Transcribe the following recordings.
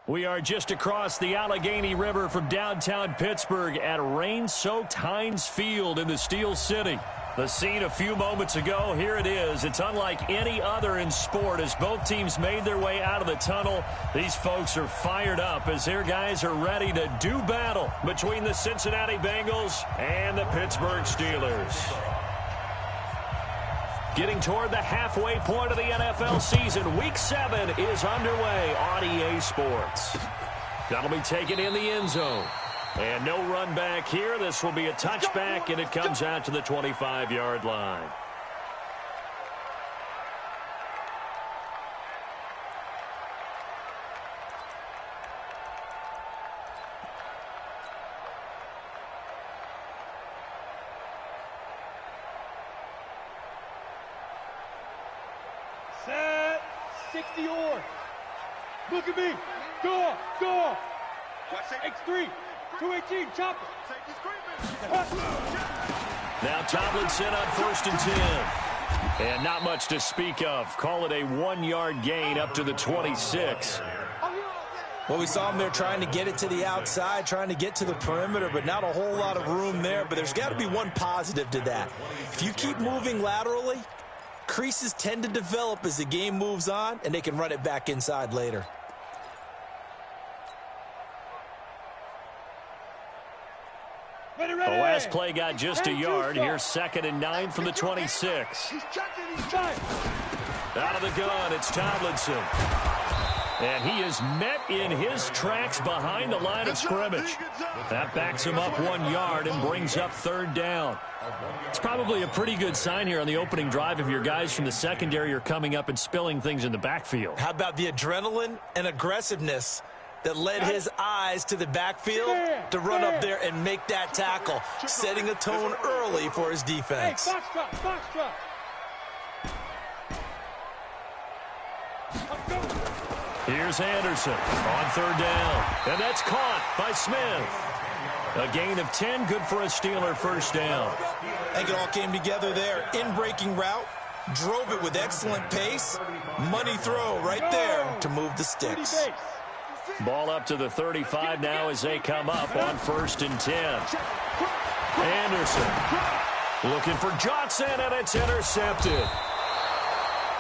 We are just across the Allegheny River from downtown Pittsburgh at rain-soaked Heinz Field in the Steel City. The scene a few moments ago, here it is. It's unlike any other in sport as both teams made their way out of the tunnel. These folks are fired up as their guys are ready to do battle between the Cincinnati Bengals and the Pittsburgh Steelers. Getting toward the halfway point of the NFL season, Week 7 is underway on EA Sports. That'll be taken in the end zone. And no run back here. This will be a touchback, and it comes out to the 25-yard line. Set, 60 or. Look at me. Go, go. X3, 218, chopper. Now Tomlinson on 1st and 10. And not much to speak of. Call it a 1-yard gain up to the 26. Well, we saw him there trying to get it to the outside, trying to get to the perimeter, but not a whole lot of room there. But there's got to be one positive to that. If you keep moving laterally, creases tend to develop as the game moves on, and they can run it back inside later. The last play got just a yard. Here's 2nd and 9 from the 26. Out of the gun, it's Tomlinson. And he is met in his tracks behind the line of scrimmage. That backs him up 1 yard and brings up 3rd down. It's probably a pretty good sign here on the opening drive if your guys from the secondary are coming up and spilling things in the backfield. How about the adrenaline and aggressiveness that led his eyes to the backfield to run up there and make that tackle, setting a tone early for his defense. Hey, foxtrot. Here's Anderson on 3rd down, and that's caught by Smith. A gain of 10, good for a Steeler 1st down. I think it all came together there. In-breaking route, drove it with excellent pace. Money throw right there to move the sticks. Ball up to the 35 now as they come up on 1st and 10. Anderson looking for Johnson, and it's intercepted.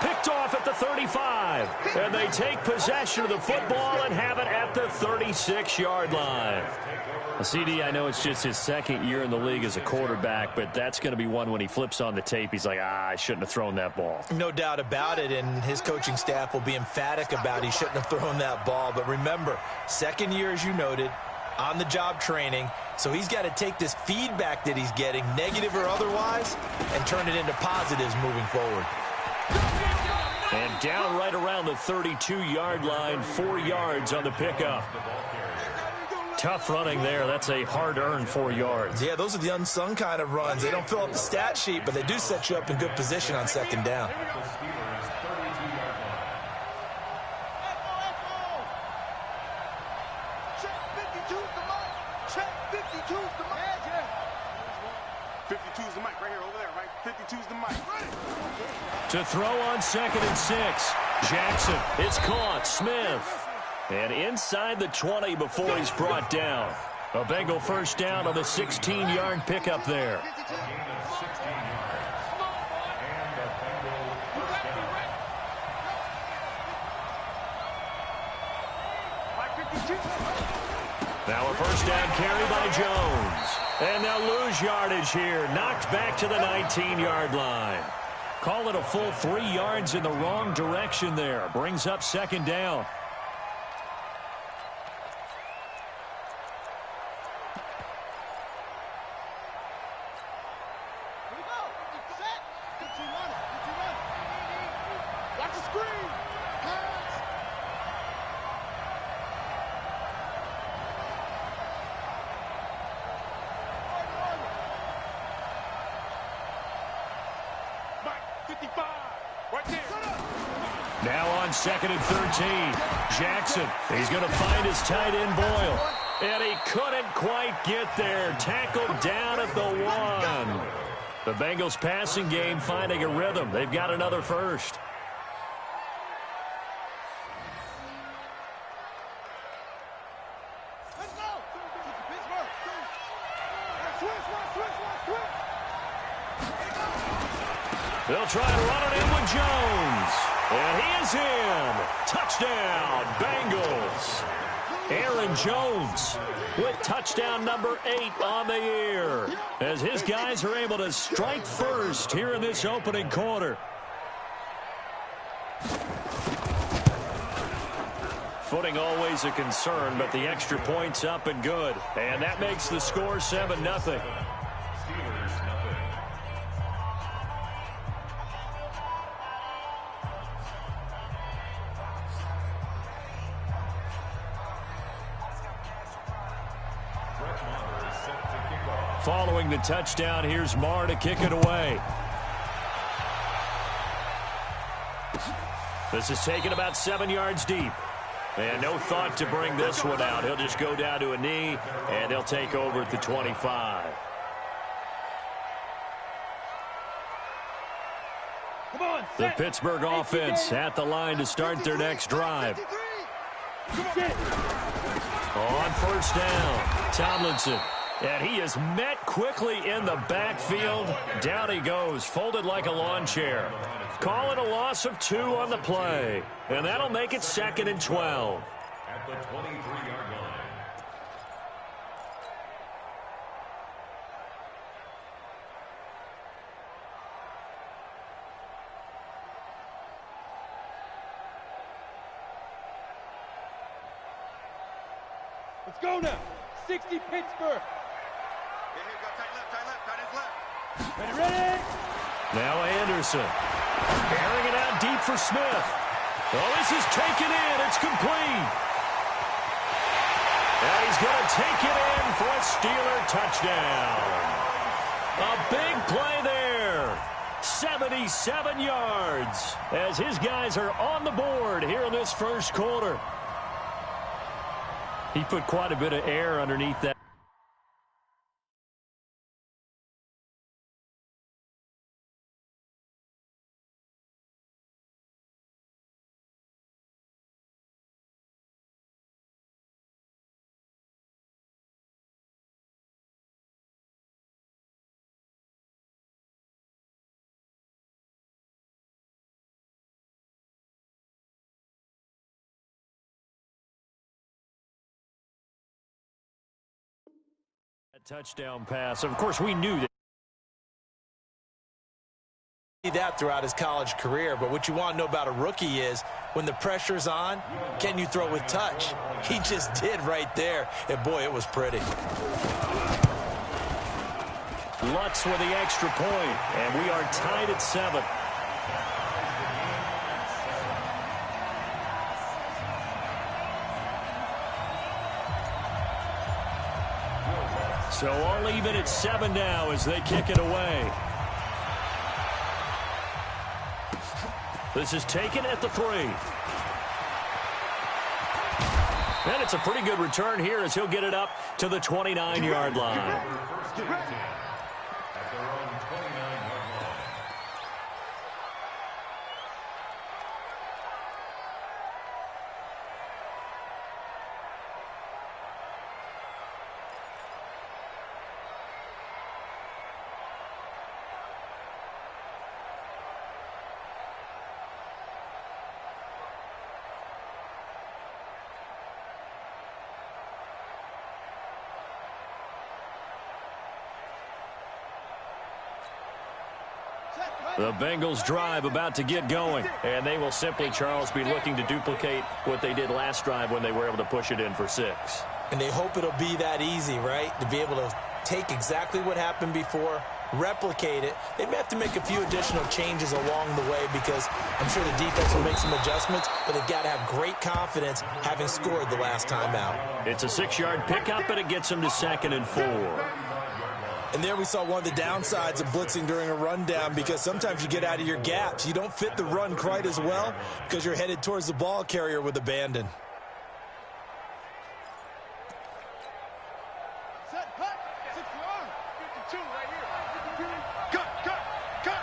Picked off at the 35, and they take possession of the football and have it at the 36-yard line. CD, I know it's just his 2nd year in the league as a quarterback, but that's going to be one when he flips on the tape. He's like, I shouldn't have thrown that ball. No doubt about it, and his coaching staff will be emphatic about he shouldn't have thrown that ball. But remember, 2nd year, as you noted, on-the-job training, so he's got to take this feedback that he's getting, negative or otherwise, and turn it into positives moving forward. And down right around the 32-yard line, 4 yards on the pickup. Tough running there. That's a hard-earned 4 yards. Yeah, those are the unsung kind of runs. They don't fill up the stat sheet, but they do set you up in good position on 2nd down. To throw on 2nd and 6. Jackson, it's caught. Smith. And inside the 20 before he's brought down. A Bengal 1st down on the 16-yard pickup there. Now a 1st down carry by Jones. And they'll lose yardage here. Knocked back to the 19-yard line. Call it a full 3 yards in the wrong direction there. Brings up 2nd down. Now on 2nd and 13. Jackson, he's going to find his tight end Boyle. And he couldn't quite get there. Tackled down at the 1. The Bengals passing game finding a rhythm. They've got another first. They'll try and run it in with Jones. And he is in. Touchdown, Bengals. Aaron Jones with touchdown number 8 on the year, as his guys are able to strike first here in this opening quarter. Footing always a concern, but the extra point's up and good. And that makes the score 7-0. Following the touchdown, here's Marr to kick it away. This is taken about 7 yards deep. And no thought to bring this one out. He'll just go down to a knee, and they'll take over at the 25. The Pittsburgh offense at the line to start their next drive. On first down, Tomlinson. And he is met quickly in the backfield. Down he goes, folded like a lawn chair. Call it a loss of 2 on the play. And that'll make it 2nd and 12. At the 23-yard line. Let's go now. 60 Pittsburgh. Ready? Now Anderson. Airing it out deep for Smith. Oh, this is taken in. It's complete. And he's going to take it in for a Steeler touchdown. A big play there. 77 yards as his guys are on the board here in this first quarter. He put quite a bit of air underneath that. Touchdown pass. Of course, we knew that throughout his college career, but what you want to know about a rookie is when the pressure's on, can you throw with touch? He just did right there, and boy, it was pretty. Lutz with the extra point, and we are tied at 7. So all even at 7 now as they kick it away. This is taken at the 3. And it's a pretty good return here as he'll get it up to the 29-yard line. The Bengals drive about to get going, and they will simply, Charles, be looking to duplicate what they did last drive when they were able to push it in for 6. And they hope it'll be that easy, right? To be able to take exactly what happened before, replicate it. They may have to make a few additional changes along the way because I'm sure the defense will make some adjustments, but they've got to have great confidence having scored the last time out. It's a 6-yard pickup, and it gets them to 2nd and 4. And there we saw one of the downsides of blitzing during a rundown because sometimes you get out of your gaps. You don't fit the run quite as well because you're headed towards the ball carrier with abandon. Set, cut, 6-yard. 52 right here. Cut.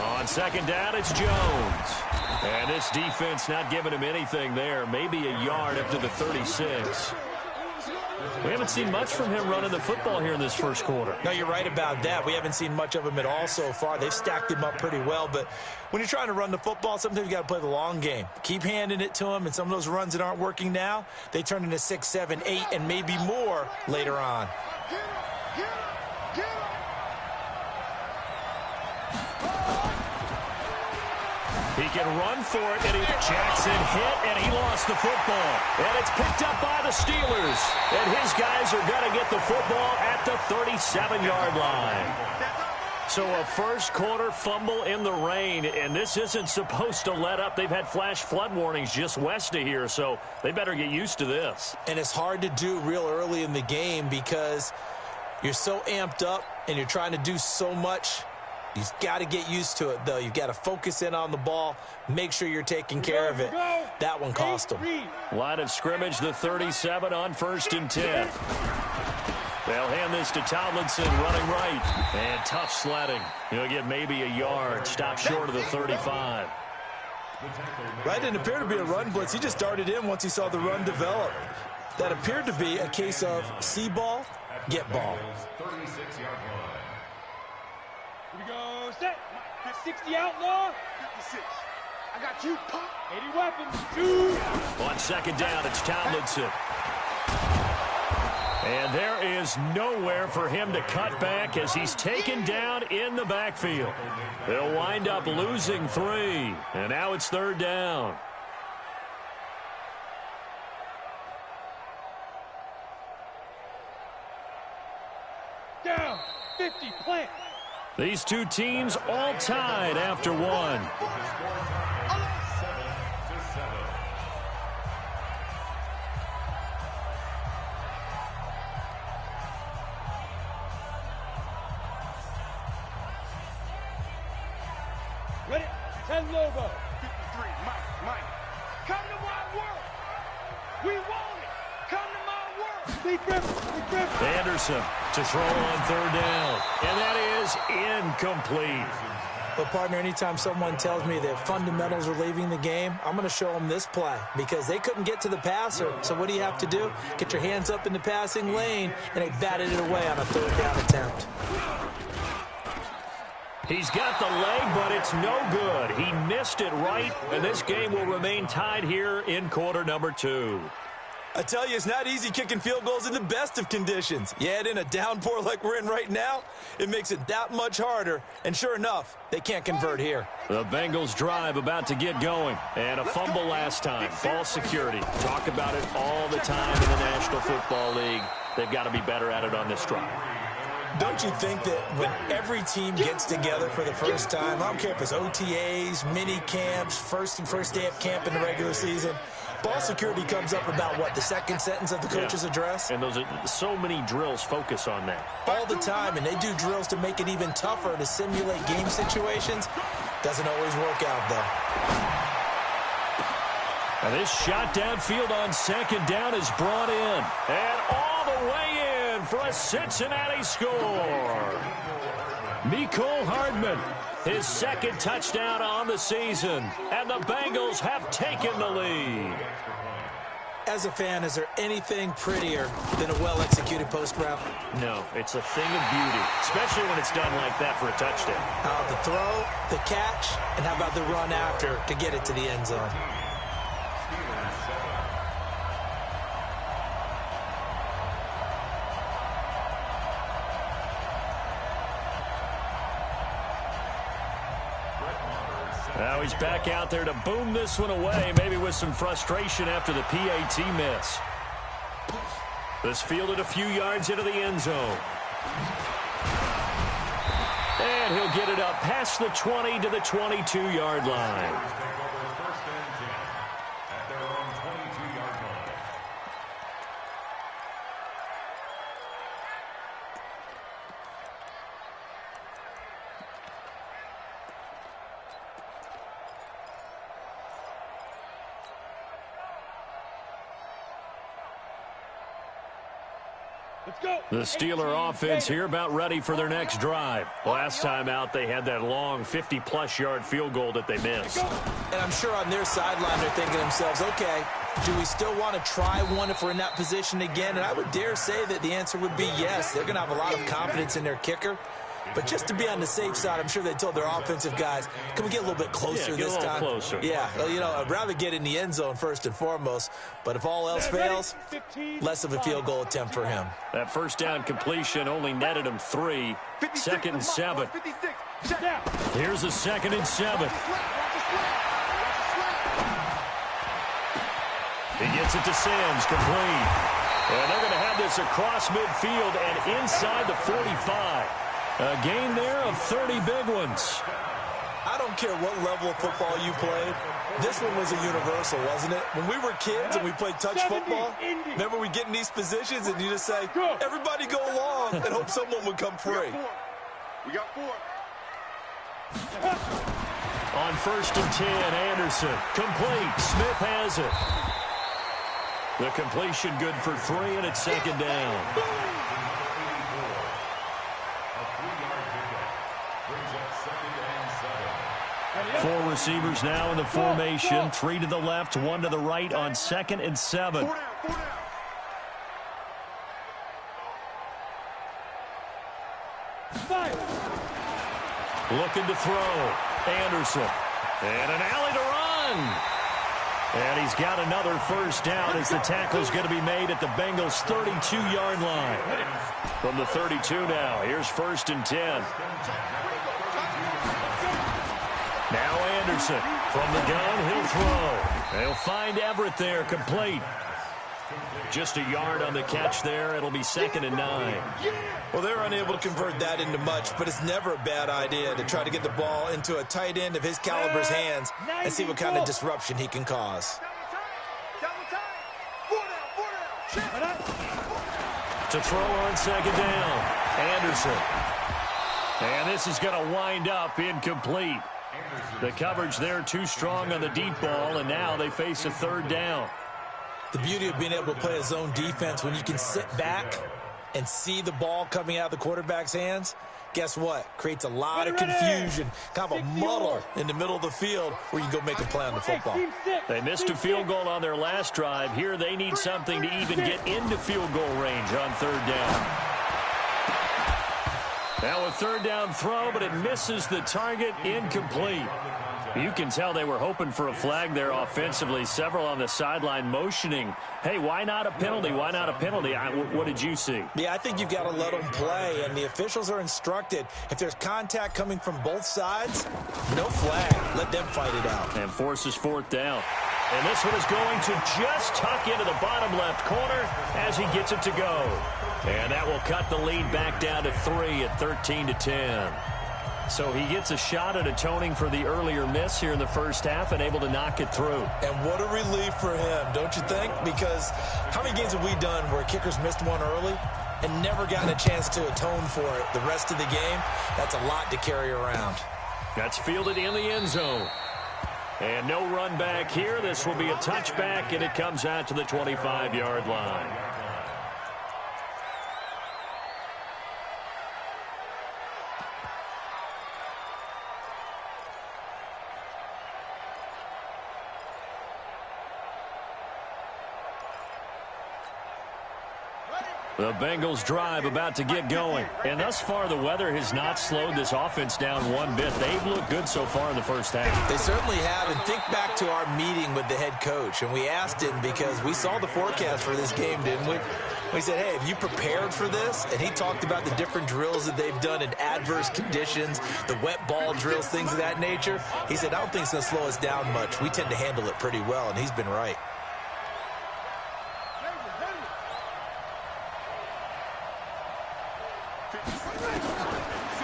On 2nd down, it's Jones. And this defense not giving him anything there. Maybe a yard up to the 36. We haven't seen much from him running the football here in this first quarter. No, you're right about that. We haven't seen much of him at all so far. They've stacked him up pretty well, but when you're trying to run the football, sometimes you got to play the long game. Keep handing it to him, and some of those runs that aren't working now, they turn into 6, 7, 8, and maybe more later on. He can run for it, and Jackson hit, and he lost the football. And it's picked up by the Steelers. And his guys are going to get the football at the 37-yard line. So a first quarter fumble in the rain, and this isn't supposed to let up. They've had flash flood warnings just west of here, so they better get used to this. And it's hard to do real early in the game because you're so amped up and you're trying to do so much. You've got to get used to it, though. You've got to focus in on the ball, make sure you're taking care of it. That one cost them. Line of scrimmage, the 37 on 1st and 10. They'll hand this to Tomlinson, running right. And tough sledding. He'll get maybe a yard. Stop short of the 35. Right, didn't appear to be a run blitz. He just darted in once he saw the run develop. That appeared to be a case of see ball, get ball. 36-yard line. Here we go, set. 60 outlaw. 56. I got you. 80 weapons. 2. On 2nd down, it's Tomlinson. And there is nowhere for him to cut back as he's taken down in the backfield. They'll wind up losing 3. And now it's 3rd down. Down. 50. Plant. These two teams all tied after 1. Ready? 10 logo. 53. Mike. Come to my world. We want it. Come to my world. Big Griffin. Anderson to throw on 3rd down. And that is incomplete. But, partner, anytime someone tells me that fundamentals are leaving the game, I'm going to show them this play because they couldn't get to the passer. So what do you have to do? Get your hands up in the passing lane, and they batted it away on a 3rd down attempt. He's got the leg, but it's no good. He missed it right, and this game will remain tied here in quarter number 2. I tell you, it's not easy kicking field goals in the best of conditions. Yet in a downpour like we're in right now, it makes it that much harder. And sure enough, they can't convert here. The Bengals drive about to get going. And a fumble last time. Ball security. Talk about it all the time in the National Football League. They've got to be better at it on this drive. Don't you think that when every team gets together for the first time, I don't care if it's OTAs, mini camps, first day of camp in the regular season, ball security comes up about, what, the second sentence of the coach's address? And those are so many drills focus on that. All the time, and they do drills to make it even tougher to simulate game situations. Doesn't always work out, though. And this shot downfield on 2nd down is brought in. And all the way in for a Cincinnati score. Mecole Hardman, his 2nd touchdown on the season. And the Bengals have taken the lead. As a fan, is there anything prettier than a well-executed post route? No, it's a thing of beauty, especially when it's done like that for a touchdown. How about the throw, the catch, and how about the run after to get it to the end zone? Now he's back out there to boom this one away, maybe with some frustration after the PAT miss. This fielded a few yards into the end zone. And he'll get it up past the 20 to the 22-yard line. First and 10 at their own 22-yard line. Let's go. The Steeler offense here about ready for their next drive. Last time out, they had that long 50-plus yard field goal that they missed. And I'm sure on their sideline they're thinking to themselves, okay, Do we still want to try one if we're in that position again? And I would dare say that the answer would be yes. They're going to have a lot of confidence in their kicker. But just to be on the safe side, I'm sure they told their offensive guys, can we get a little bit closer this time? Closer. Yeah, well, you know, I'd rather get in the end zone first and foremost. But if all else fails, less of a field goal attempt for him. That first down completion only netted him 3. 2nd and 7. Here's a 2nd and 7. He gets it to Sims, complete. And they're going to have this across midfield and inside the 45. A gain there of 30 big ones. I don't care what level of football you played. This one was a universal, wasn't it? When we were kids and we played touch football, remember we get in these positions and you just say, everybody go along and hope someone would come free. We got 4. On 1st and 10, Anderson. Complete. Smith has it. The completion good for 3, and it's 2nd down. Four receivers now in the formation. 3 to the left, 1 to the right on 2nd and 7. Looking to throw. Anderson. And an alley to run. And he's got another first down as the tackle's going to be made at the Bengals' 32-yard line. From the 32 now, here's 1st and 10. Now Anderson from the gun, he'll throw. They'll find Everett there, complete. Just a yard on the catch there. It'll be 2nd and 9. Well, they're unable to convert that into much, but it's never a bad idea to try to get the ball into a tight end of his caliber's hands and see what kind of disruption he can cause. To throw on 2nd down, Anderson. And this is going to wind up incomplete. The coverage there too strong on the deep ball, and now they face a 3rd down. The beauty of being able to play a zone defense when you can sit back and see the ball coming out of the quarterback's hands, guess what? Creates a lot of confusion, kind of a muddle in the middle of the field where you can go make a play on the football. They missed a field goal on their last drive. Here they need something to even get into field goal range on 3rd down. Now a 3rd down throw, but it misses the target, incomplete. You can tell they were hoping for a flag there offensively. Several on the sideline motioning, hey, why not a penalty? Why not a penalty? What did you see? Yeah, I think you've got to let them play, and the officials are instructed. If there's contact coming from both sides, no flag. Let them fight it out. And forces 4th down. And this one is going to just tuck into the bottom left corner as he gets it to go. And that will cut the lead back down to 3 at 13-10. So he gets a shot at atoning for the earlier miss here in the first half and able to knock it through. And what a relief for him, don't you think? Because how many games have we done where kickers missed one early and never gotten a chance to atone for it the rest of the game? That's a lot to carry around. That's fielded in the end zone. And no run back here. This will be a touchback, and it comes out to the 25-yard line. The Bengals drive about to get going. And thus far, the weather has not slowed this offense down one bit. They've looked good so far in the first half. They certainly have. And think back to our meeting with the head coach. And we asked him because we saw the forecast for this game, didn't we? We said, hey, have you prepared for this? And he talked about the different drills that they've done in adverse conditions, the wet ball drills, things of that nature. He said, I don't think it's going to slow us down much. We tend to handle it pretty well, and he's been right.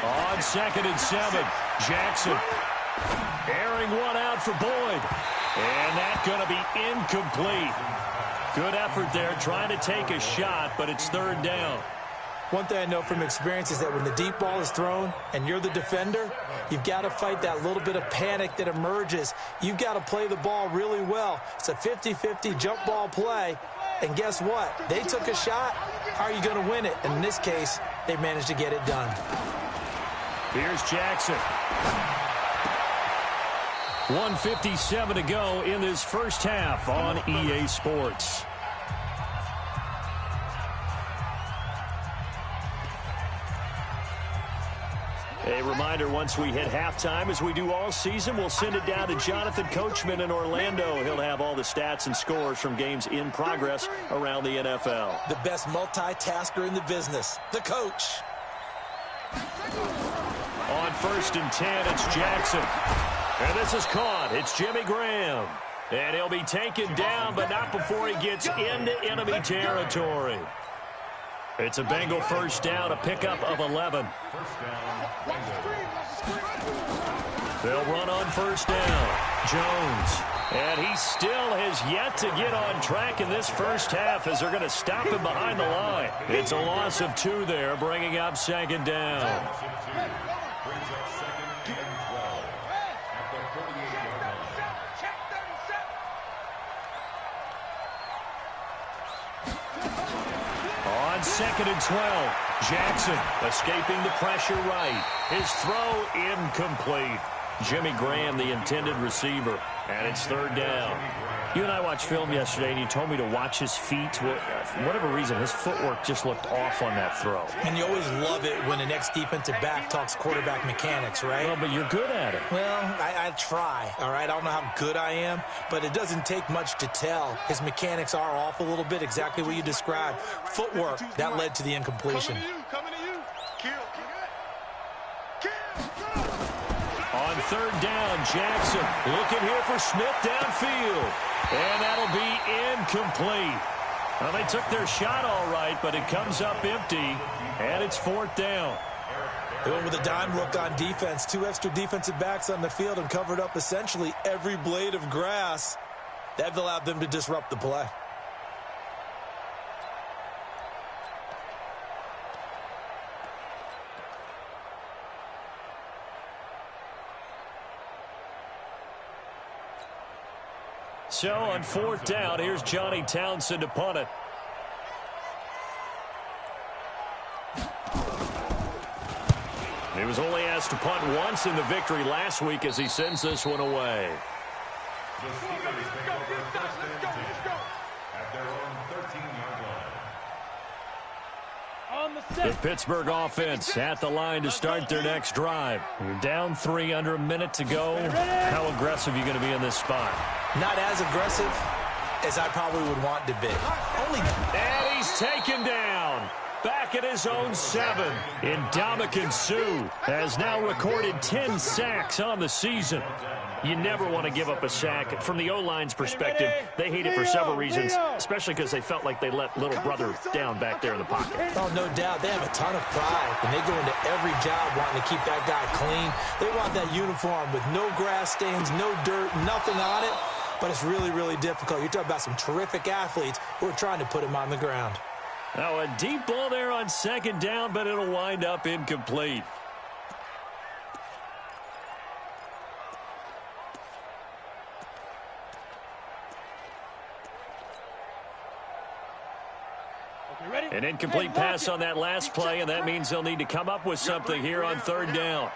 On 2nd and 7, Jackson airing one out for Boyd. And that's going to be incomplete. Good effort there trying to take a shot, but it's 3rd down. One thing I know from experience is that when the deep ball is thrown and you're the defender, you've got to fight that little bit of panic that emerges. You've got to play the ball really well. It's a 50-50 jump ball play. And guess what? They took a shot. How are you going to win it? And in this case, they managed to get it done. Here's Jackson. 1:57 to go in this first half on EA Sports. A reminder, once we hit halftime, as we do all season, we'll send it down to Jonathan Coachman in Orlando. He'll have all the stats and scores from games in progress around the NFL. The best multitasker in the business, the coach. On 1st and 10, it's Jackson. And this is caught. It's Jimmy Graham. And he'll be taken down, but not before he gets into enemy territory. It's a Bengal first down, a pickup of 11. They'll run on 1st down. Jones. And he still has yet to get on track in this first half as they're going to stop him behind the line. It's a loss of 2 there, bringing up 2nd down. On 2nd and 12, Jackson escaping the pressure right. His throw incomplete. Jimmy Graham, the intended receiver, and it's 3rd down. You and I watched film yesterday, and you told me to watch his feet. Well, for whatever reason, his footwork just looked off on that throw. And you always love it when the next defensive back talks quarterback mechanics, right? Well, but you're good at it. Well, I try, all right? I don't know how good I am, but it doesn't take much to tell. His mechanics are off a little bit, exactly what you described. Footwork, that led to the incompletion. Coming to you. Kill. On 3rd down, Jackson looking here for Smith downfield. And that'll be incomplete. Well, they took their shot all right, but it comes up empty, and it's 4th down. They went with a dime look on defense. 2 extra defensive backs on the field and covered up essentially every blade of grass. That allowed them to disrupt the play. So on 4th down, here's Johnny Townsend to punt it. He was only asked to punt once in the victory last week as he sends this one away. The Steelers take over 1st and 10 at their own 13-yard line. The Pittsburgh offense at the line to start their next drive. You're down 3, under a minute to go. How aggressive are you going to be in this spot? Not as aggressive as I probably would want to be. And he's taken down. Back at his own 7. Ndamukong Suh has now recorded 10 sacks on the season. You never want to give up a sack. From the O-line's perspective, they hate it for several reasons, especially because they felt like they let little brother down back there in the pocket. Oh, no doubt. They have a ton of pride, and they go into every job wanting to keep that guy clean. They want that uniform with no grass stains, no dirt, nothing on it. But it's really, really difficult. You're talking about some terrific athletes who are trying to put him on the ground. Now, a deep ball there on 2nd down, but it'll wind up incomplete. An incomplete pass on that last play, and that means they'll need to come up with something here on 3rd down.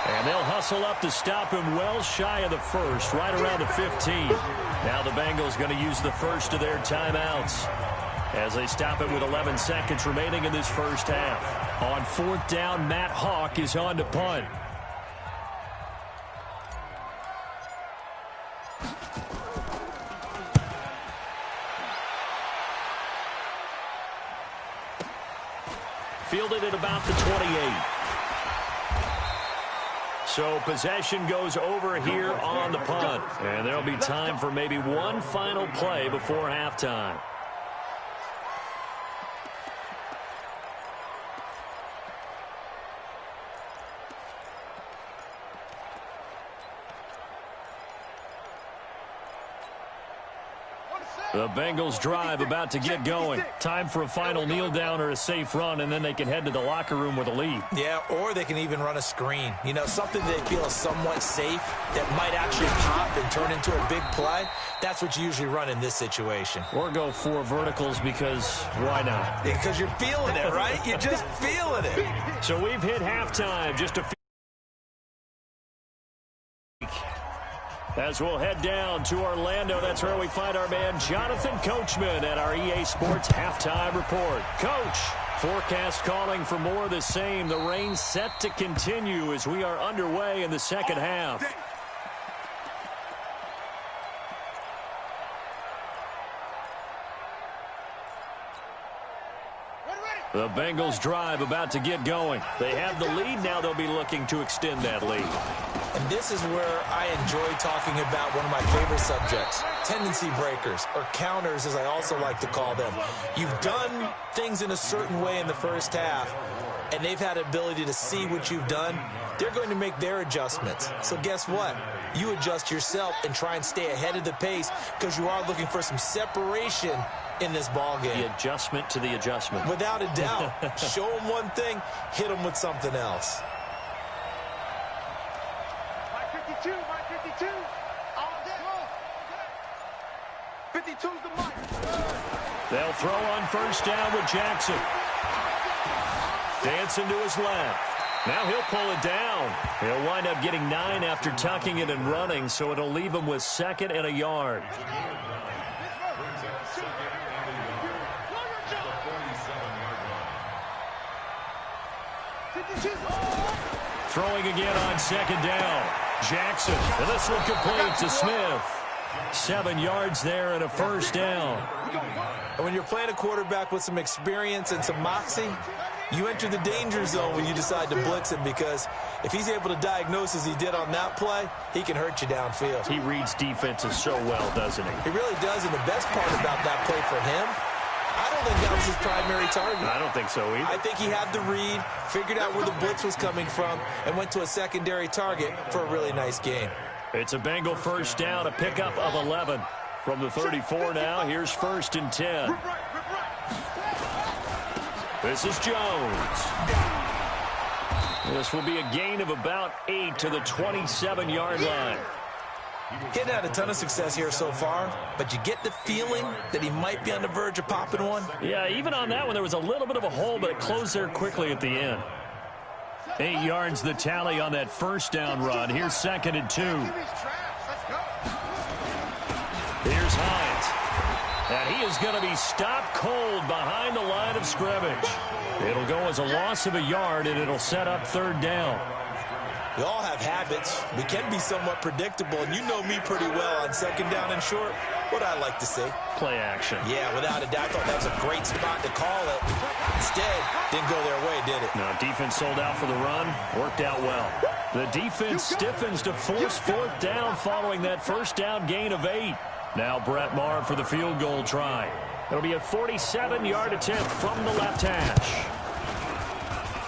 And they'll hustle up to stop him well shy of the 1st, right around the 15. Now the Bengals going to use the first of their timeouts as they stop it with 11 seconds remaining in this first half. On 4th down, Matt Hawk is on to punt. Fielded at about the 28. So possession goes over here on the punt. And there'll be time for maybe one final play before halftime. The Bengals drive about to get going. Time for a final kneel down or a safe run, and then they can head to the locker room with a lead. Yeah, or they can even run a screen. You know, something they feel is somewhat safe that might actually pop and turn into a big play. That's what you usually run in this situation. Or go 4 verticals because why not? Because you're feeling it, right? You're just feeling it. So we've hit halftime. Just a few. As we'll head down to Orlando, that's where we find our man Jonathan Coachman at our EA Sports Halftime Report. Coach, forecast calling for more of the same. The rain set to continue as we are underway in the second half. The Bengals drive about to get going. They have the lead. Now they'll be looking to extend that lead. And this is where I enjoy talking about one of my favorite subjects, tendency breakers, or counters as I also like to call them. You've done things in a certain way in the first half, and they've had the ability to see what you've done. They're going to make their adjustments. So guess what? You adjust yourself and try and stay ahead of the pace because you are looking for some separation in this ball game. The adjustment to the adjustment. Without a doubt. Show them one thing, hit them with something else. My 52. All day. 52's the mark. They'll throw on first down with Jackson. Dancing to his left. Now he'll pull it down. He'll wind up getting 9 after tucking it and running, so it'll leave him with 2nd and a yard. Throwing again on 2nd down. Jackson, and this one complete to Smith. 7 yards there and a first down. And when you're playing a quarterback with some experience and some moxie, you enter the danger zone when you decide to blitz him, because if he's able to diagnose as he did on that play, he can hurt you downfield. He reads defenses so well, doesn't he? He really does, and the best part about that play for him, I don't think that was his primary target. I don't think so either. I think he had the read, figured out where the blitz was coming from, and went to a secondary target for a really nice gain. It's a Bengal first down, a pickup of 11. From the 34 now, here's 1st and 10. This is Jones. This will be a gain of about 8 to the 27-yard line. Getting had a ton of success here so far, but you get the feeling that he might be on the verge of popping one. Yeah, even on that one, there was a little bit of a hole, but it closed there quickly at the end. 8 yards the tally on that first down run. Here's 2nd and 2. Here's Hines. And he is going to be stopped cold behind the line of scrimmage. It'll go as a loss of a yard, and it'll set up 3rd down. We all have habits. We can be somewhat predictable, and you know me pretty well on 2nd down and short. What I like to see. Play action. Yeah, without a doubt. I thought that was a great spot to call it. Instead, didn't go their way, did it? No, defense sold out for the run. Worked out well. The defense stiffens to force 4th down following that first down gain of 8. Now Brett Maher for the field goal try. It'll be a 47-yard attempt from the left hash.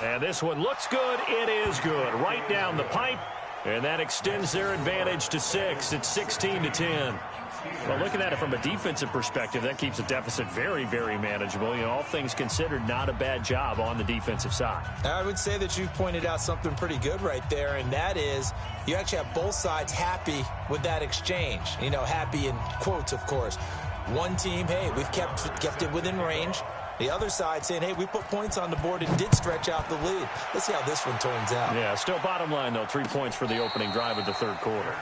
And this one looks good. It is good. Right down the pipe. And that extends their advantage to 6. It's 16-10. Well, looking at it from a defensive perspective, that keeps the deficit very, very manageable. You know, all things considered, not a bad job on the defensive side. I would say that you've pointed out something pretty good right there, and that is you actually have both sides happy with that exchange. You know, happy in quotes, of course. One team, hey, we've kept it within range. The other side saying, hey, we put points on the board and did stretch out the lead. Let's see how this one turns out. Yeah, still bottom line, though, 3 points for the opening drive of the 3rd quarter.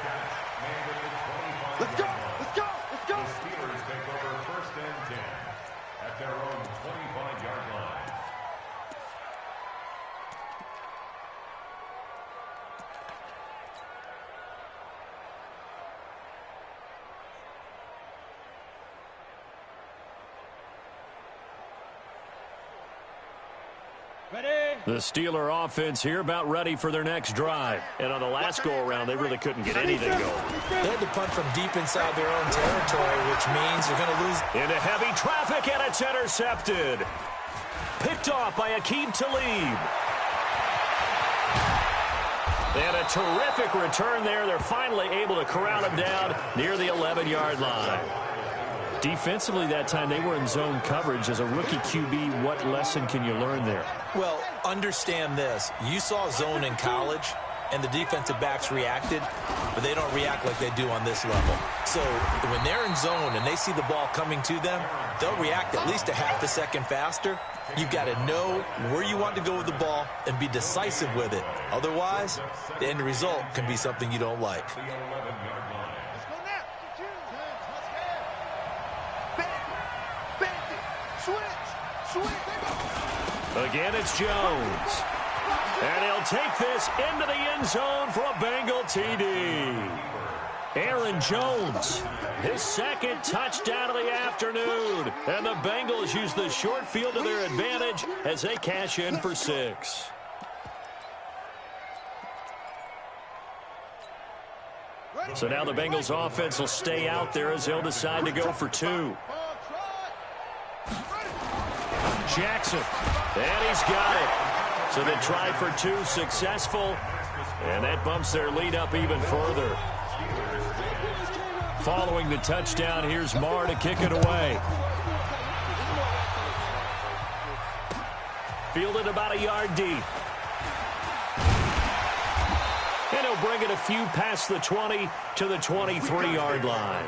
Let's go. Let's go. Let's go. The Steelers take over 1st and 10 at their own 25-yard line. Ready? The Steeler offense here about ready for their next drive. And on the last go-around, they really couldn't get anything going. They had to punt from deep inside their own territory, which means they're going to lose. Into heavy traffic, and it's intercepted. Picked off by Aqib Talib. And a terrific return there. They're finally able to corral him down near the 11-yard line. Defensively that time, they were in zone coverage. As a rookie QB, what lesson can you learn there? Well, understand this. You saw zone in college, and the defensive backs reacted, but they don't react like they do on this level. So when they're in zone and they see the ball coming to them, they'll react at least a half a second faster. You've got to know where you want to go with the ball and be decisive with it. Otherwise, the end result can be something you don't like. Again, it's Jones. And he'll take this into the end zone for a Bengal TD. Aaron Jones, his second touchdown of the afternoon. And the Bengals use the short field to their advantage as they cash in for 6. So now the Bengals offense will stay out there as they'll decide to go for 2. Jackson, and he's got it. So they try for 2, successful, and that bumps their lead up even further. Following the touchdown, here's Marr to kick it away. Fielded about a yard deep. And he'll bring it a few past the 20 to the 23-yard line.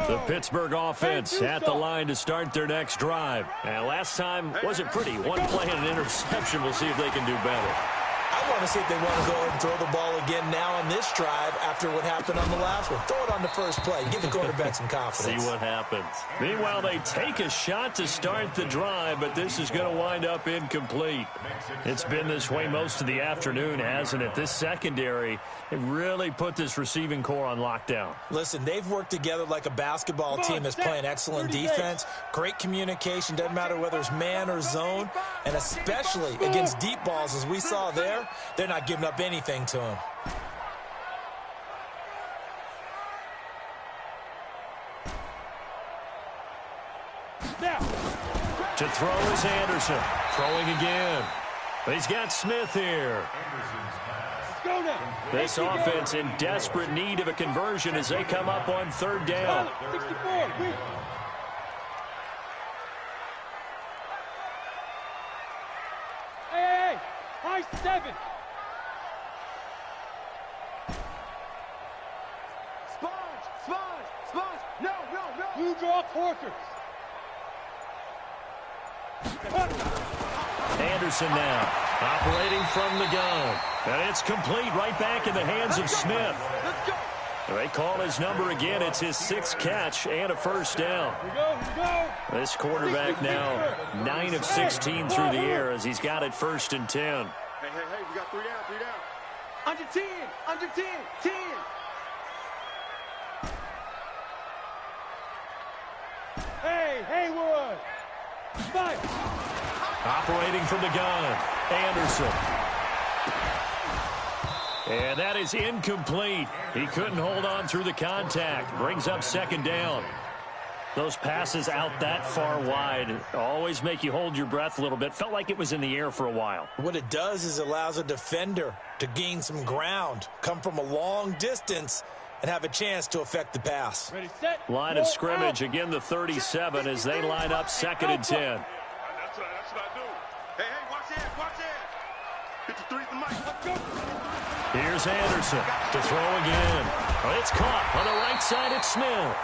The Pittsburgh offense at the line to start their next drive. And last time wasn't pretty. One play and an interception. We'll see if they can do better. I want to see if they want to go ahead and throw the ball again now on this drive after what happened on the last one. Throw it on the first play. Give the quarterback some confidence. See what happens. Meanwhile, they take a shot to start the drive, but this is going to wind up incomplete. It's been this way most of the afternoon, hasn't it? This secondary, it really put this receiving core on lockdown. Listen, they've worked together like a basketball team that's playing excellent defense. Great communication. Doesn't matter whether it's man or zone. And especially against deep balls, as we saw there, they're not giving up anything to him. To throw is Anderson. Throwing again. He's got Smith here. This offense in desperate need of a conversion as they come up on 3rd down. 64. Hey, high 7. Sponge. No. Blue draw quarters. Anderson now, operating from the gun. And it's complete right back in the hands of Smith. Let's go. They call his number again. It's his 6th catch and a 1st down. Here we go. This quarterback now 9 of 16 through the air as he's got it 1st and 10. Hey, we got 3 down. Under 10. 10. Hey, Haywood. Fight. Operating from the gun, Anderson. And that is incomplete. He couldn't hold on through the contact. Brings up 2nd down. Those passes out that far wide always make you hold your breath a little bit. Felt like it was in the air for a while. What it does is it allows a defender to gain some ground, come from a long distance, and have a chance to affect the pass. Ready, set, line of scrimmage, again the 37 as they line up 2nd and 10. That's what I do. Hey, watch that. 53 the mic. Let's go. Here's Anderson to throw again. Oh, it's caught on the right side at Smith.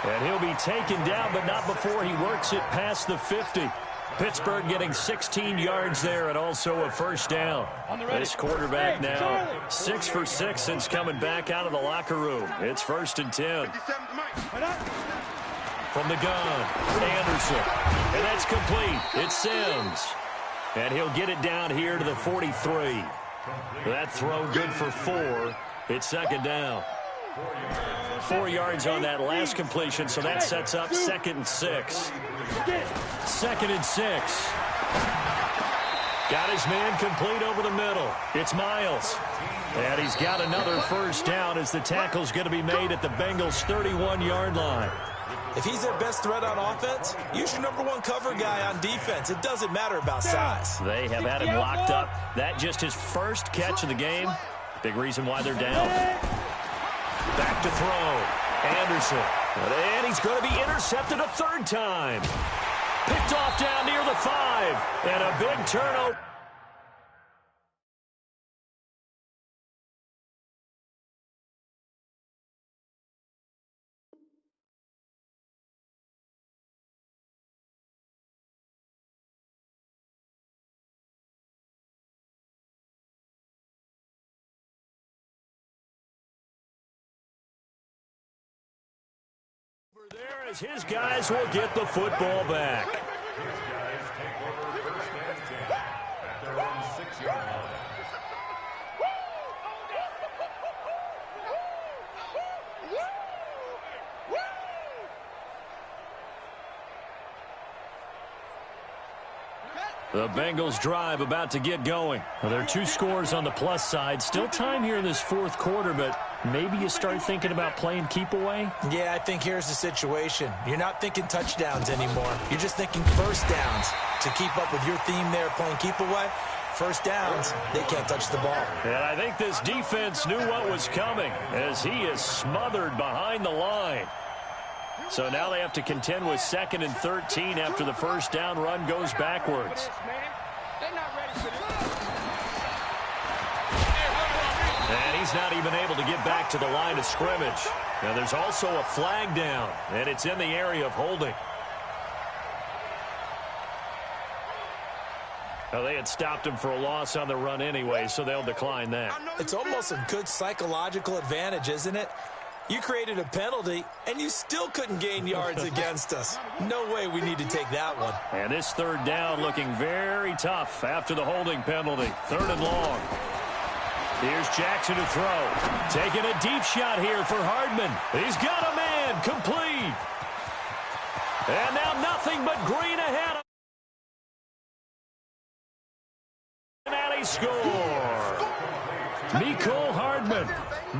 And he'll be taken down, but not before he works it past the 50. Pittsburgh getting 16 yards there and also a 1st down. This quarterback now 6 for 6 since coming back out of the locker room. It's 1st and 10. From the gun, Anderson. And that's complete. It's Sims. And he'll get it down here to the 43. That throw good for 4. It's 2nd down. 4 yards on that last completion, so that sets up 2nd and 6. 2nd and 6. Got his man complete over the middle. It's Miles. And he's got another 1st down as the tackle's going to be made at the Bengals' 31-yard line. If he's their best threat on offense, use your #1 cover guy on defense. It doesn't matter about size. They have had him locked up. That just his first catch of the game. Big reason why they're down. Back to throw. Anderson. And he's going to be intercepted a third time. Picked off down near the 5. And a big turnover. There as his guys will get the football back. His guys take over 1st and 10 at their own 6-yard line. The Bengals drive about to get going. Well, there are 2 scores on the plus side. Still time here in this 4th quarter, but maybe you start thinking about playing keep away? Yeah, I think here's the situation. You're not thinking touchdowns anymore. You're just thinking first downs. To keep up with your theme there, playing keep away, first downs, they can't touch the ball. And I think this defense knew what was coming as he is smothered behind the line. So now they have to contend with 2nd and 13 after the first down run goes backwards. And he's not even able to get back to the line of scrimmage. Now there's also a flag down, and it's in the area of holding. Now they had stopped him for a loss on the run anyway, so they'll decline that. It's almost a good psychological advantage, isn't it? You created a penalty, and you still couldn't gain yards against us. No way we need to take that one. And this 3rd down looking very tough after the holding penalty. 3rd and long. Here's Jackson to throw. Taking a deep shot here for Hardman. He's got a man complete. And now nothing but green ahead. And he score. Mecole Hardman.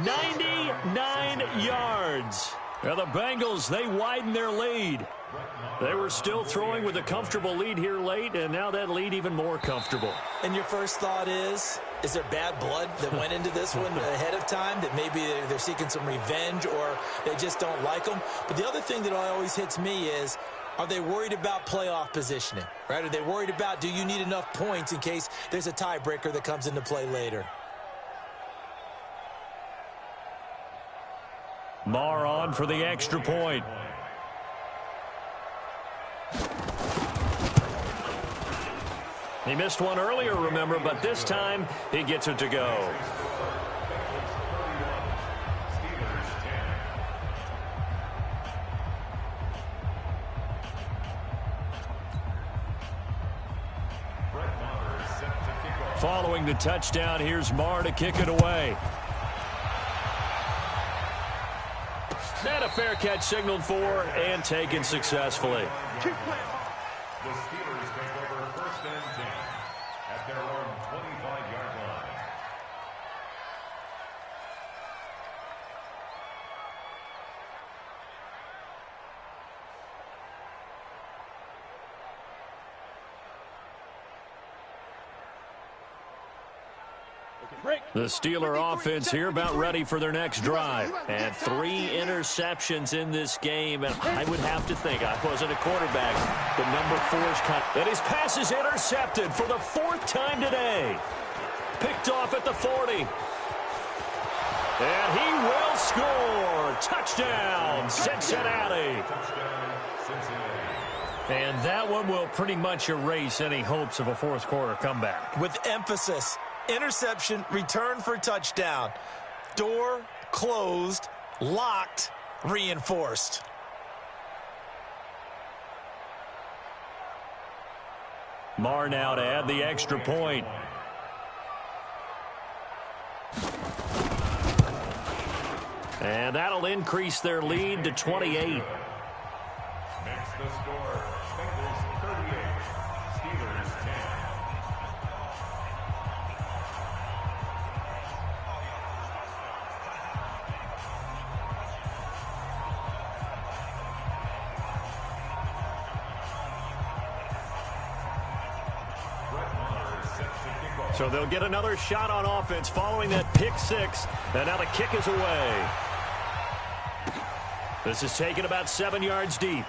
99 yards. Now the Bengals, they widen their lead. They were still throwing with a comfortable lead here late, and now that lead even more comfortable. And your first thought is there bad blood that went into this one ahead of time, that maybe they're seeking some revenge or they just don't like them? But the other thing that always hits me is, are they worried about playoff positioning? Right? Are they worried about, do you need enough points in case there's a tiebreaker that comes into play later? Marr on for the extra point. He missed one earlier, remember, but this time he gets it to go. Following the touchdown, here's Marr to kick it away. And a fair catch signaled for and taken successfully. The Steelers take over 1st and 10 at their own 25-yard line. The Steeler offense here about ready for their next drive. And 3 interceptions in this game. And I would have to think, I wasn't a quarterback, but number 4's cut. And his pass is intercepted for the 4th time today. Picked off at the 40. And he will score. Touchdown, Cincinnati. And that one will pretty much erase any hopes of a 4th quarter comeback. With emphasis. Interception, return for touchdown. Door closed, locked, reinforced. Marr now to add the extra point. And that'll increase their lead to 28. Makes the score Bengals 38, Steelers 10. So they'll get another shot on offense following that pick six. And now the kick is away. This is taken about 7 yards deep.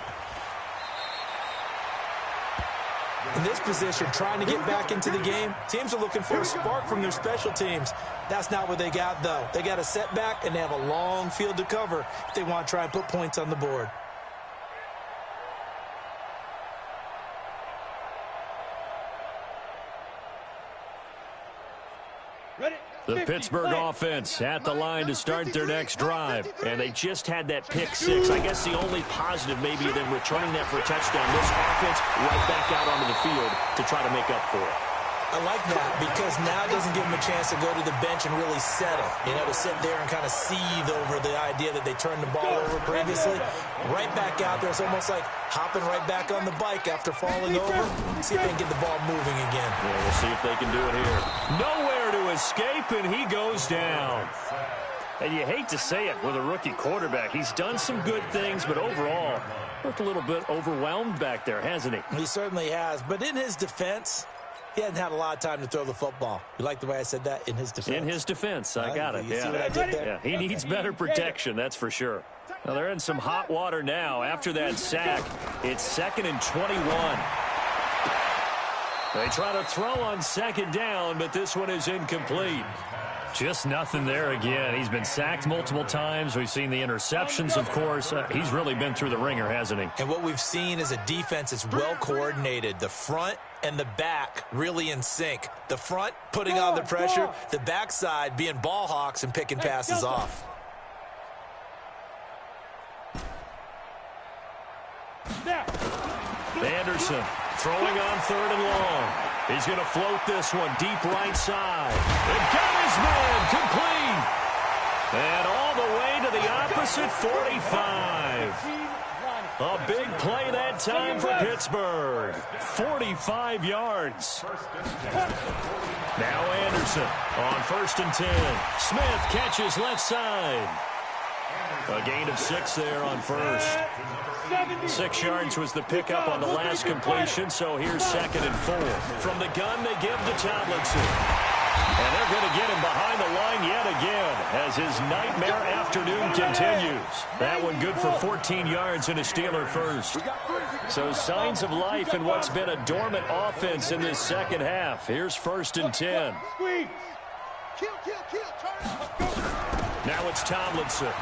In this position, trying to get back into the game, teams are looking for a spark from their special teams. That's not what they got, though. They got a setback, and they have a long field to cover if they want to try and put points on the board. The Pittsburgh offense at the line to start their next drive. And they just had that pick six. I guess the only positive maybe them returning that for a touchdown. This offense right back out onto the field to try to make up for it. I like that because now it doesn't give them a chance to go to the bench and really settle. You know, to sit there and kind of seethe over the idea that they turned the ball over previously. Right back out there. It's almost like hopping right back on the bike after falling over. See if they can get the ball moving again. Yeah, we'll see if they can do it here. Nowhere to escape, and he goes down. And you hate to say it with a rookie quarterback. He's done some good things, but overall, looked a little bit overwhelmed back there, hasn't he? He certainly has. But in his defense, he hasn't had a lot of time to throw the football. You like the way I said that? In his defense. In his defense. I got it. You see what I did there? Yeah, he needs better protection, that's for sure. Now, they're in some hot water now. After that sack, it's 2nd and 21. They try to throw on second down, but this one is incomplete. Just nothing there again. He's been sacked multiple times. We've seen the interceptions, of course. He's really been through the ringer, hasn't he? And what we've seen is a defense that's well coordinated. The front and the back really in sync. The front putting on the pressure, the backside being ball hawks and picking passes off. Anderson throwing on 3rd and long. He's going to float this one deep right side. And got his man complete. And all the way to the opposite 45. A big play that time for Pittsburgh. 45 yards. Now Anderson on 1st and 10. Smith catches left side. A gain of 6 there on first. 6 yards was the pickup on the last completion, so here's 2nd and 4. From the gun, they give to Tomlinson. And they're going to get him behind the line yet again as his nightmare afternoon continues. That one good for 14 yards and a Steeler first. So signs of life in what's been a dormant offense in this second half. Here's 1st and 10. Now it's Tomlinson.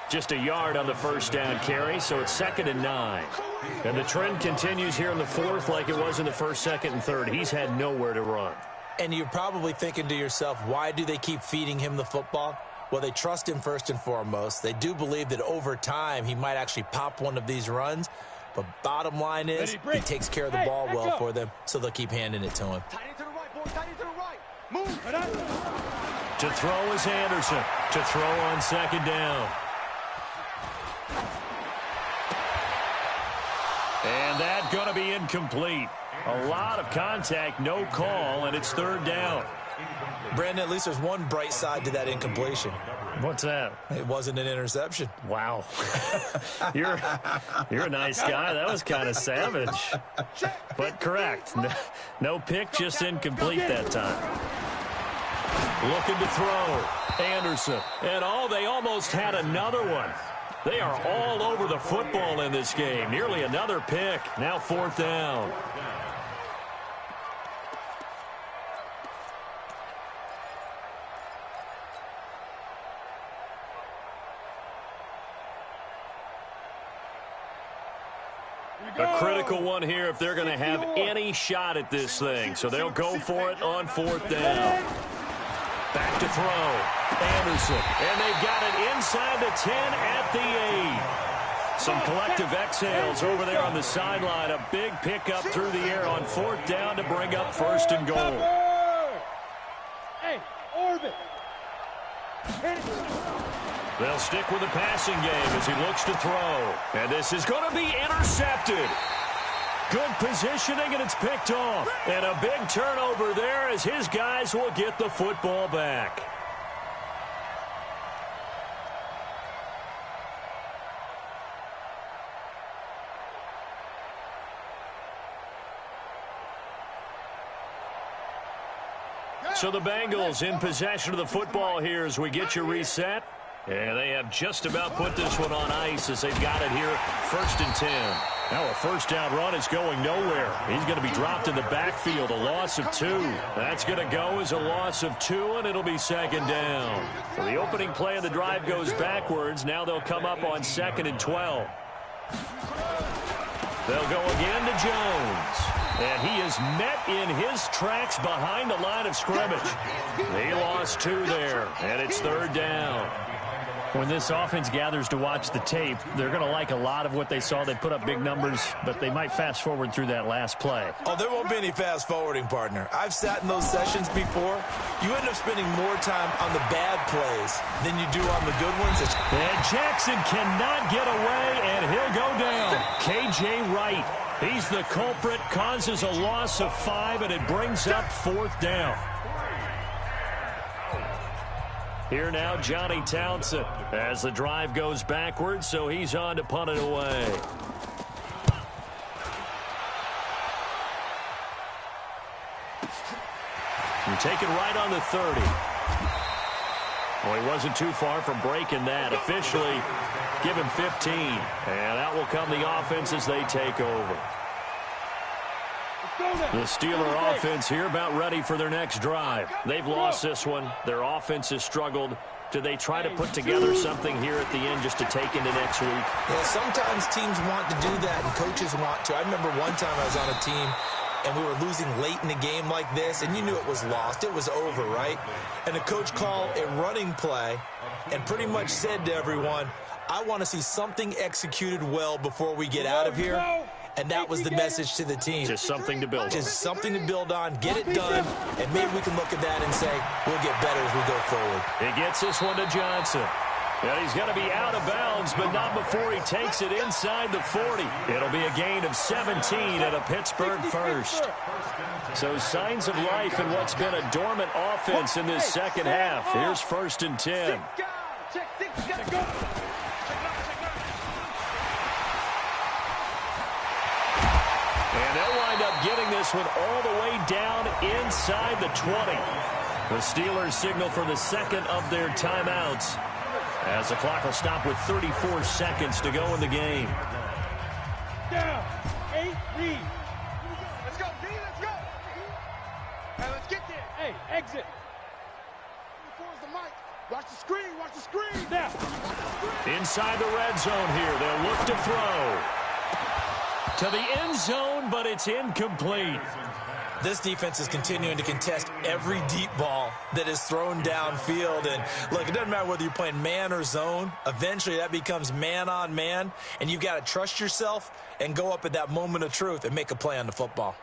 Just a yard on the first down carry, so it's 2nd and 9. And the trend continues here in the 4th like it was in the 1st, 2nd, and 3rd. He's had nowhere to run. And you're probably thinking to yourself, why do they keep feeding him the football? Well, they trust him first and foremost. They do believe that over time he might actually pop one of these runs. But bottom line is he takes care of the ball well for them, so they'll keep handing it to him. To throw is Anderson. To throw on 2nd down. And that's going to be incomplete. A lot of contact, no call, and it's 3rd down. Brandon, at least there's one bright side to that incompletion. What's that? It wasn't an interception. Wow. You're a nice guy. That was kind of savage. But correct. No pick, just incomplete that time. Looking to throw. Anderson. And they almost had another one. They are all over the football in this game. Nearly another pick. Now 4th down. A critical one here if they're going to have any shot at this thing. So they'll go for it on 4th down. Back to throw. Anderson. And they've got it inside the 10 at the 8. Some collective exhales over there on the sideline. A big pickup through the air on 4th down to bring up 1st and goal. Hey, orbit. They'll stick with the passing game as he looks to throw. And this is going to be intercepted. Good positioning, and it's picked off. And a big turnover there as his guys will get the football back. So the Bengals in possession of the football here as we get you reset. And they have just about put this one on ice as they've got it here, 1st and 10. Now a first down run is going nowhere. He's going to be dropped in the backfield, a loss of 2. That's going to go as a loss of 2, and it'll be 2nd down. So the opening play of the drive goes backwards. Now they'll come up on 2nd and 12. They'll go again to Jones. And he is met in his tracks behind the line of scrimmage. He lost 2 there, and it's 3rd down. When this offense gathers to watch the tape, they're going to like a lot of what they saw. They put up big numbers, but they might fast forward through that last play. Oh, there won't be any fast forwarding, partner. I've sat in those sessions before. You end up spending more time on the bad plays than you do on the good ones. And Jackson cannot get away, and he'll go down. K.J. Wright, he's the culprit, causes a loss of 5, and it brings up 4th down. Here now, Johnny Townsend, as the drive goes backwards, so he's on to punt it away. And taken right on the 30. Well, he wasn't too far from breaking that. Officially, give him 15. And out will come the offense as they take over. The Steeler offense here about ready for their next drive. They've lost this one. Their offense has struggled. Do they try to put together something here at the end just to take into next week? Yeah, sometimes teams want to do that and coaches want to. I remember one time I was on a team and we were losing late in the game like this, and you knew it was lost. It was over, right? And the coach called a running play and pretty much said to everyone, I want to see something executed well before we get out of here. And that was the message to the team. Just something to build on. Just something to build on, get it done, and maybe we can look at that and say, we'll get better as we go forward. He gets this one to Johnson. And he's going to be out of bounds, but not before he takes it inside the 40. It'll be a gain of 17 and a Pittsburgh first. So signs of life in what's been a dormant offense in this second half. Here's 1st and 10. And they'll wind up getting this one all the way down inside the 20. The Steelers signal for the second of their timeouts, as the clock will stop with 34 seconds to go in the game. Down. 8, lead. Let's go, D, let's go. Hey, let's get there. Hey, exit. 24 is the mic. Watch the screen, watch the screen. Now. Inside the red zone here, they'll look to throw to the end zone, but it's incomplete. This defense is continuing to contest every deep ball that is thrown downfield. And look, it doesn't matter whether you're playing man or zone. Eventually that becomes man on man, and you've got to trust yourself and go up at that moment of truth and make a play on the football.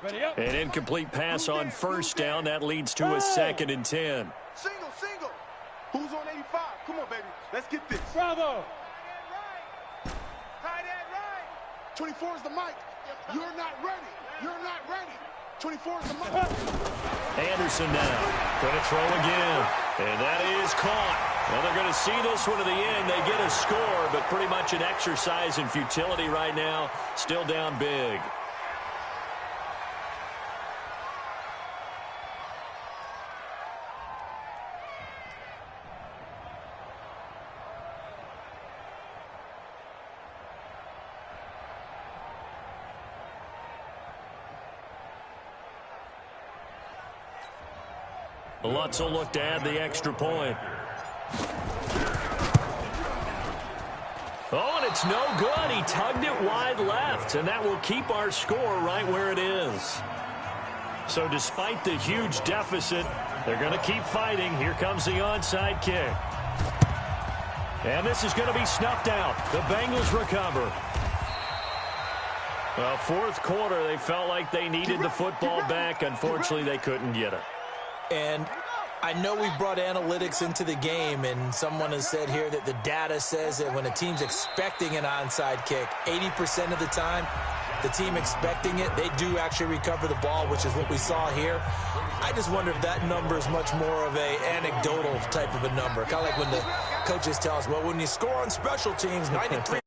An incomplete pass on 1st down. That leads to a 2nd and 10. Single. Who's on 85? Come on, baby. Let's get this. Bravo. Tight end right. 24 is the mic. You're not ready. You're not ready. 24 is the mic. Anderson now. Going to throw again. And that is caught. Well, they're going to see this one to the end. They get a score, but pretty much an exercise in futility right now. Still down big. Lutz will look to add the extra point. Oh, and it's no good. He tugged it wide left, and that will keep our score right where it is. So despite the huge deficit, they're going to keep fighting. Here comes the onside kick. And this is going to be snuffed out. The Bengals recover. Well, 4th quarter, they felt like they needed the football back. Unfortunately, they couldn't get it. And I know we brought analytics into the game, and someone has said here that the data says that when a team's expecting an onside kick, 80% of the time, the team expecting it, they do actually recover the ball, which is what we saw here. I just wonder if that number is much more of a anecdotal type of a number. Kind of like when the coaches tell us, well, when you score on special teams, 93